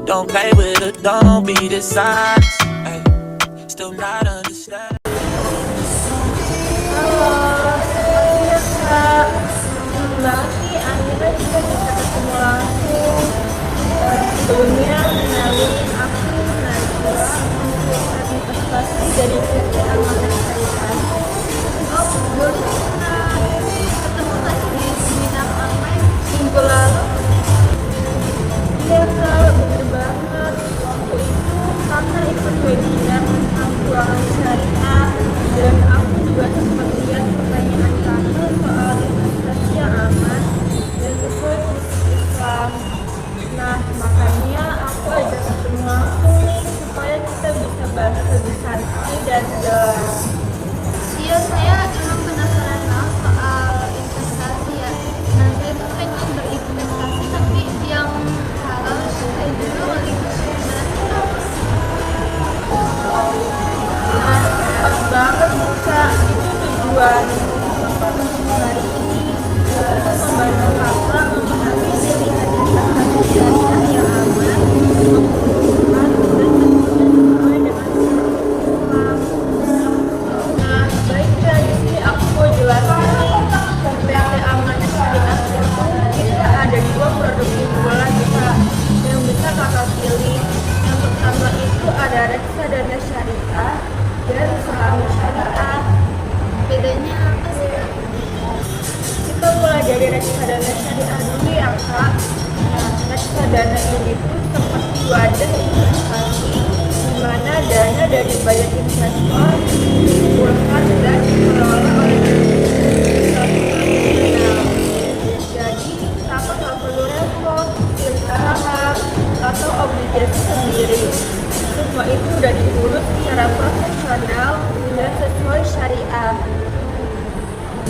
Don't play with it, don't be dishonest. Ay, still not understand. Halo, iya Kak. Berarti akhirnya kita bisa ketemu langsung. Sebelumnya kenalin aku Najwa untuk investasi dari PT Amanat Syariah. Oh, dulu pernah ketemu nggak sih di seminar online minggu lalu? Iya Kak, bener banget. Waktu itu kakak ikut webinar tentang keuangan syariah dan aku juga sempat lihat pertanyaan kakak soal investasi yang aman dan sesuai prinsip Islam. Nah, makanya aku ajak ketemu langsung nih supaya kita bisa bahas lebih santai dan jelas. Iya, saya emang penasaran banget soal investasi ya. Nah, saya tuh pengen berinvestasi tapi yang halal saya dulu investasi apa? Nah, pas banget Kak, itu tujuan hari ini untuk membantu kakak memahami pilihan investasi syariah yang aman, menguntungkan, dan tentunya sesuai dengan Islam. Nah, baiklah, jadi aku mau jelasin nih, PT Amanat Syariah itu kita ada dua produk unggulan Kak yang bisa kakak pilih. Yang pertama itu ada reksadana syariah dan saham syariah. Bedanya apa sih, Kak? Kita mulai dari reksadana syariah dulu ya Kak. Nah, reksadana ini tuh seperti wadah investasi di mana dana dari banyak investor dikumpulkan dan dikelola oleh institusional. Jadi kakak nggak perlu repot pilih saham atau obligasi sendiri. Semua itu udah diurus secara profesional dan sesuai syariah.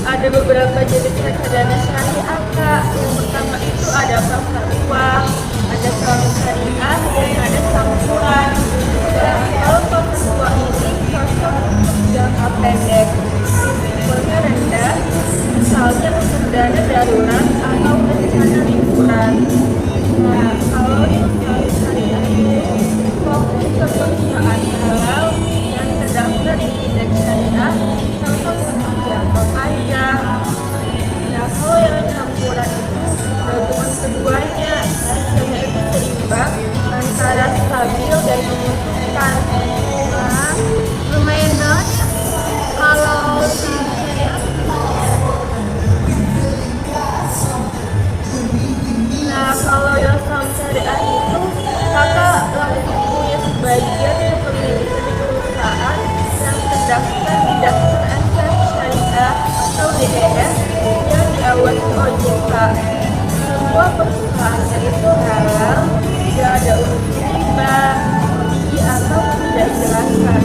Ada beberapa jenis reksadana syariah Kak. Yang pertama itu ada pasar uang, ada saham syariah, dan ada campuran. Dan kalau pasar uang ini cocok untuk jangka pendek, risikonya rendah, misalnya untuk dana darurat atau rencana liburan. Nah, kalau saham syariah ini fokus ke perusahaan halal yang terdaftar di indeks syariah, cocok untuk jangka panjang. Nah, kalau yang campuran itu gabungan keduanya, hasilnya itu seimbang antara stabil dan menguntungkan. Wah, lumayan banget ya. Kalau saham syariah, Nah, kalau yang saham syariah itu kakak langsung punya sebagian kepemilikan di perusahaan yang terdaftar di daftar aset syariah atau DES yang diawasi OJK. Semua perusahaannya itu halal, tidak ada unsur riba, komisi atau tidak dijelaskan.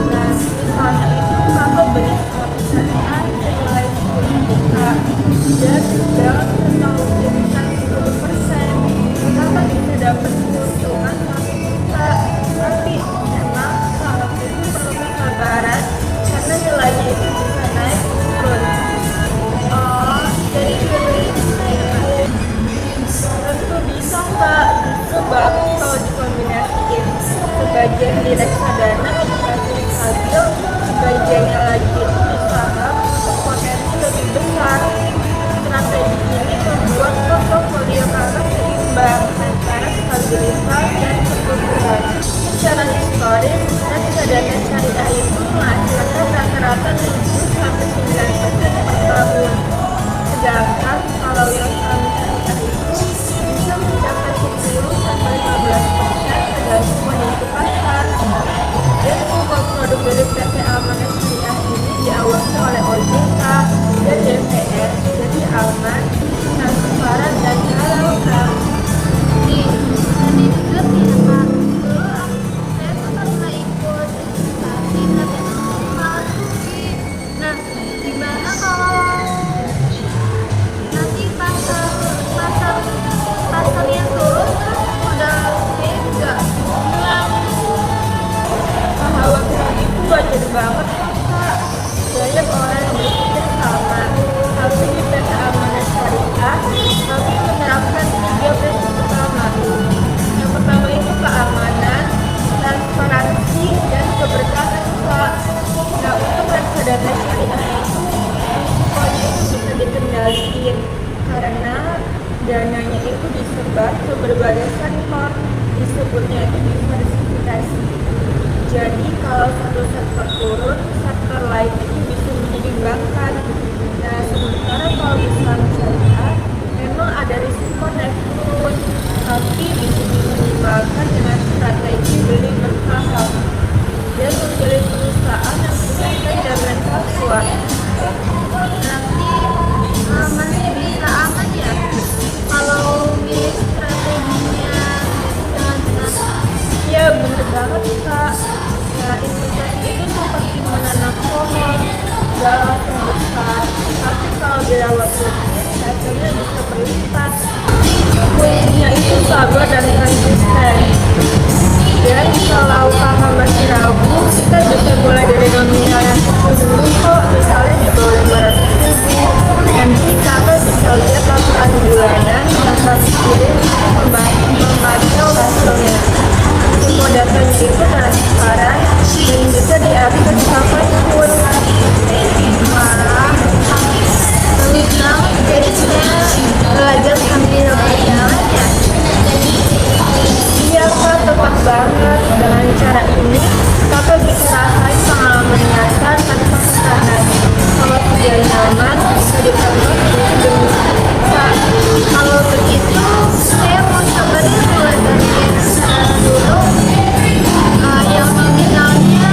Nah, misalnya itu kakak beli saham syariah senilai 10 juta dan dalam setahun dibuka 10%, kakak bisa dapat keuntungan 1 juta. Tapi memang saham itu perlu kesabaran karena nilainya itu bisa naik turun. oh, jadi beli bisa ya, Kak? Tentu bisa Kak, justru bagus kalau dikombinasiin. Sebagian di reksadana untuk hasil stabil, sebagiannya lagi itu di saham untuk potensi lebih besar. Strategi ini membuat portofolio kakak seimbang antara stabilitas dan pertumbuhan. Secara historis, reksadana syariah itu menghasilkan rata-rata 7 sampai 9% per tahun. Sedangkan kalau yang saham syariah itu bisa mencapai 10 sampai 15% tergantung kondisi pasar. Dan semua produk dari PT Amanat Syariah ini diawasi oleh OJK dan DPR, jadi aman, transparan dan halal Kak. Nih, tadi juga sih ya, Kak. Dulu saya tuh pernah ikut investasi tapi malah rugi. Nah, gimana kalau nanti pasarnya turun terus modal saya juga hilang? Kekhawatiran itu wajar banget kok Kak. Banyak orang yang berpikir sama. Tapi di PT Amanat Syariah dikembaliin karena dananya itu disebar ke berbagai sektor, disebutnya itu diversifikasi. Jadi kalau satu sektor turun, sektor lain itu bisa menyeimbangkan. Nah, sementara kalau di saham syariah memang ada risiko naik turun, tapi bisa dipertimbangkan dengan strategi beli bertahap dan memilih perusahaan yang sesuai dengan kuat. Berarti masih bisa aman ya kalau milih strateginya dengan benar. Ya bener banget Kak. Nah, investasi itu seperti menanam pohon, gak langsung besar, tapi kalau dirawat rutin hasilnya bisa berlipat. Kuncinya itu sabar dan konsisten. Dan kalau kakak masih ragu, kita bisa mulai dari nominal yang kecil dulu kok, misalnya di bawah 500.000. Nanti kakak bisa lihat laporan bulanan yang kami kirim memantau hasilnya. Semua datanya itu transparan dan bisa diakses kapanpun. Wah, bagus banget. Jadi saya belajar sambil berjalan ya. Iya Kak, tepat banget. Dengan cara ini, kakak bisa rasain pengalaman nyata tanpa tekanan. Kalau sudah nyaman, bisa ditambah demi kita. Kalau begitu, saya mau coba deh mulai dari reksadana dulu. Yang nominalnya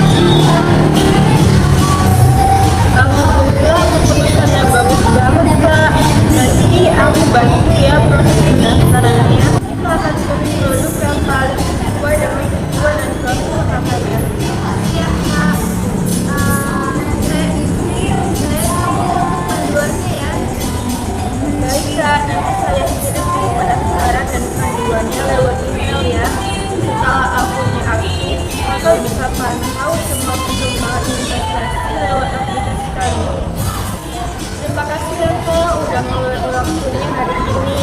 Alhamdulillah, keputusan yang bagus banget Kak. Nanti aku bantu ya proses pendaftarannya. Kita akan pilih produk yang paling sesuai dengan tujuan dan kebutuhan kakaknya. siap Kak. Saya tunggu panduannya ya. Baik Kak, nanti saya kirim pendaftaran dan panduannya lewat email ya. Setelah akunnya aktif, kakak bisa pantau semua perkembangan investasi lewat aplikasi kami. Terima kasih ya Kak, udah ngeluarin waktunya hari ini.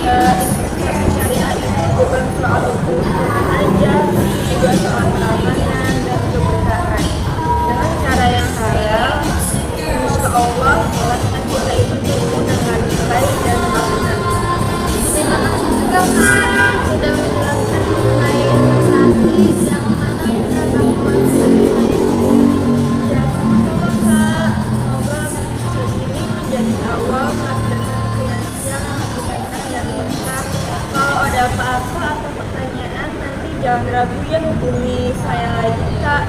Investasi syariah itu bukan soal keuntungan aja, juga soal keamanan dan keberkahan. Dengan cara yang halal, insya Allah harta kita itu tumbuh dengan baik dan makna. Terima kasih juga Kak sudah menjelaskan mengenai investasi yang mana bisa lakukan sendiri. Ya, sama-sama Kak. Semoga video ini menjadi awal pelajaran finansial yang lebih enak dan lengkap. Kalau ada apa-apa atau pertanyaan, nanti jangan ragu ya hubungi saya lagi Kak.